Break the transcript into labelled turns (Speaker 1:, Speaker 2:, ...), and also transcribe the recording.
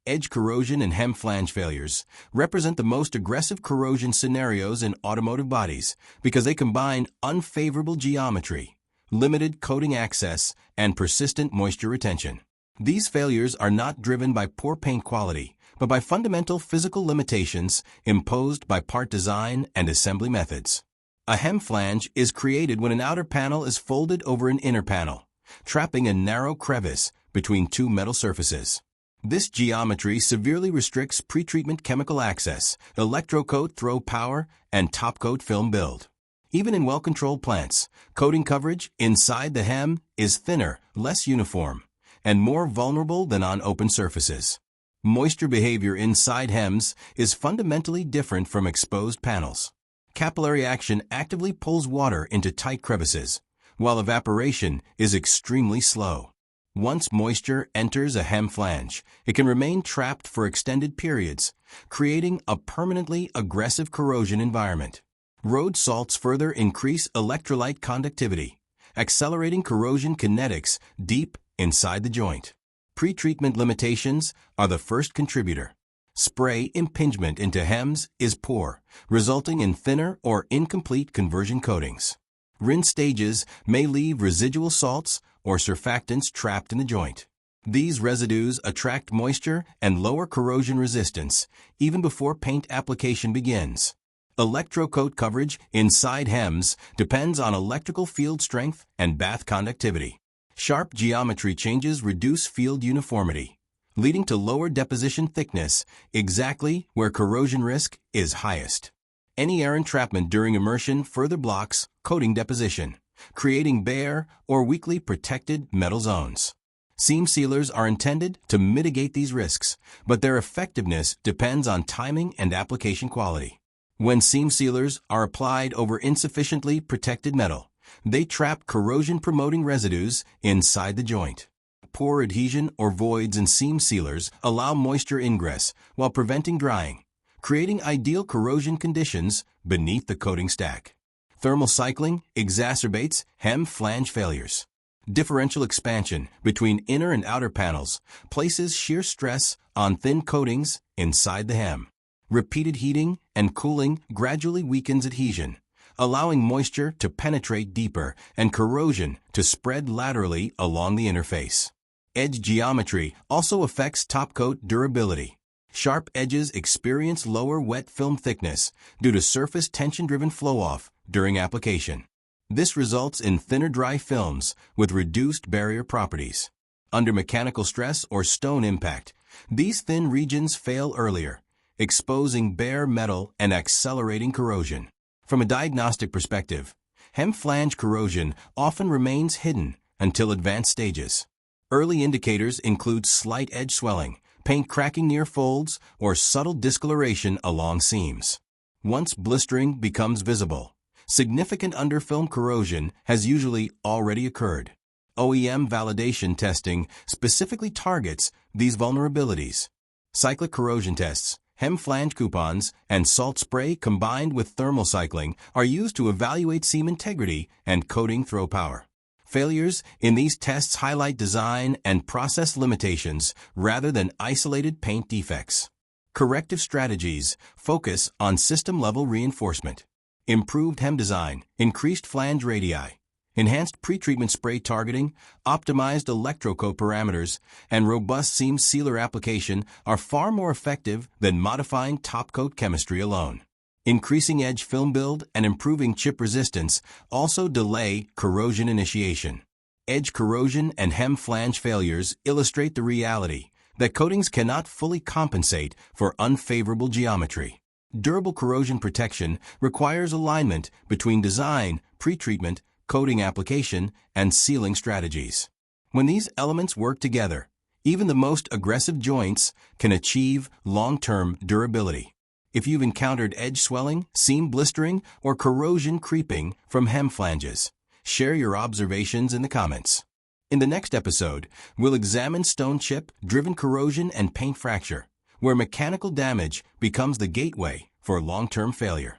Speaker 1: edge corrosion and hem flange failures represent the most aggressive corrosion scenarios in automotive bodies because they combine unfavorable geometry, limited coating access, and persistent moisture retention. These failures are not driven by poor paint quality, but by fundamental physical limitations imposed by part design and assembly methods. A hem flange is created when an outer panel is folded over an inner panel, trapping a narrow crevice between two metal surfaces. This geometry severely restricts pretreatment chemical access, electrocoat throw power, and topcoat film build. Even in well-controlled plants, coating coverage inside the hem is thinner, less uniform, and more vulnerable than on open surfaces. Moisture behavior inside hems is fundamentally different from exposed panels. Capillary action actively pulls water into tight crevices, while evaporation is extremely slow. Once moisture enters a hem flange, it can remain trapped for extended periods, creating a permanently aggressive corrosion environment. Road salts further increase electrolyte conductivity, accelerating corrosion kinetics deep inside the joint. Pretreatment limitations are the first contributor. Spray impingement into hems is poor, resulting in thinner or incomplete conversion coatings. Rinse stages may leave residual salts or surfactants trapped in the joint. These residues attract moisture and lower corrosion resistance even before paint application begins. Electrocoat coverage inside hems depends on electrical field strength and bath conductivity. Sharp geometry changes reduce field uniformity, leading to lower deposition thickness exactly where corrosion risk is highest. Any air entrapment during immersion further blocks coating deposition, creating bare or weakly protected metal zones. Seam sealers are intended to mitigate these risks, but their effectiveness depends on timing and application quality. When seam sealers are applied over insufficiently protected metal, they trap corrosion-promoting residues inside the joint. Poor adhesion or voids in seam sealers allow moisture ingress while preventing drying, creating ideal corrosion conditions beneath the coating stack. Thermal cycling exacerbates hem flange failures. Differential expansion between inner and outer panels places shear stress on thin coatings inside the hem. Repeated heating and cooling gradually weakens adhesion, allowing moisture to penetrate deeper and corrosion to spread laterally along the interface. Edge geometry also affects topcoat durability. Sharp edges experience lower wet film thickness due to surface tension-driven flow-off during application. This results in thinner dry films with reduced barrier properties. Under mechanical stress or stone impact, these thin regions fail earlier, exposing bare metal and accelerating corrosion. From a diagnostic perspective, hem flange corrosion often remains hidden until advanced stages. Early indicators include slight edge swelling, paint cracking near folds, or subtle discoloration along seams. Once blistering becomes visible, significant underfilm corrosion has usually already occurred. OEM validation testing specifically targets these vulnerabilities. Cyclic corrosion tests, hem flange coupons, and salt spray combined with thermal cycling are used to evaluate seam integrity and coating throw power. Failures in these tests highlight design and process limitations rather than isolated paint defects. Corrective strategies focus on system-level reinforcement. Improved hem design, increased flange radii, enhanced pretreatment spray targeting, optimized electrocoat parameters, and robust seam sealer application are far more effective than modifying topcoat chemistry alone. Increasing edge film build and improving chip resistance also delay corrosion initiation. Edge corrosion and hem flange failures illustrate the reality that coatings cannot fully compensate for unfavorable geometry. Durable corrosion protection requires alignment between design, pretreatment, coating application, and sealing strategies. When these elements work together, even the most aggressive joints can achieve long-term durability. If you've encountered edge swelling, seam blistering, or corrosion creeping from hem flanges, share your observations in the comments. In the next episode, we'll examine stone chip-driven corrosion and paint fracture, where mechanical damage becomes the gateway for long-term failure.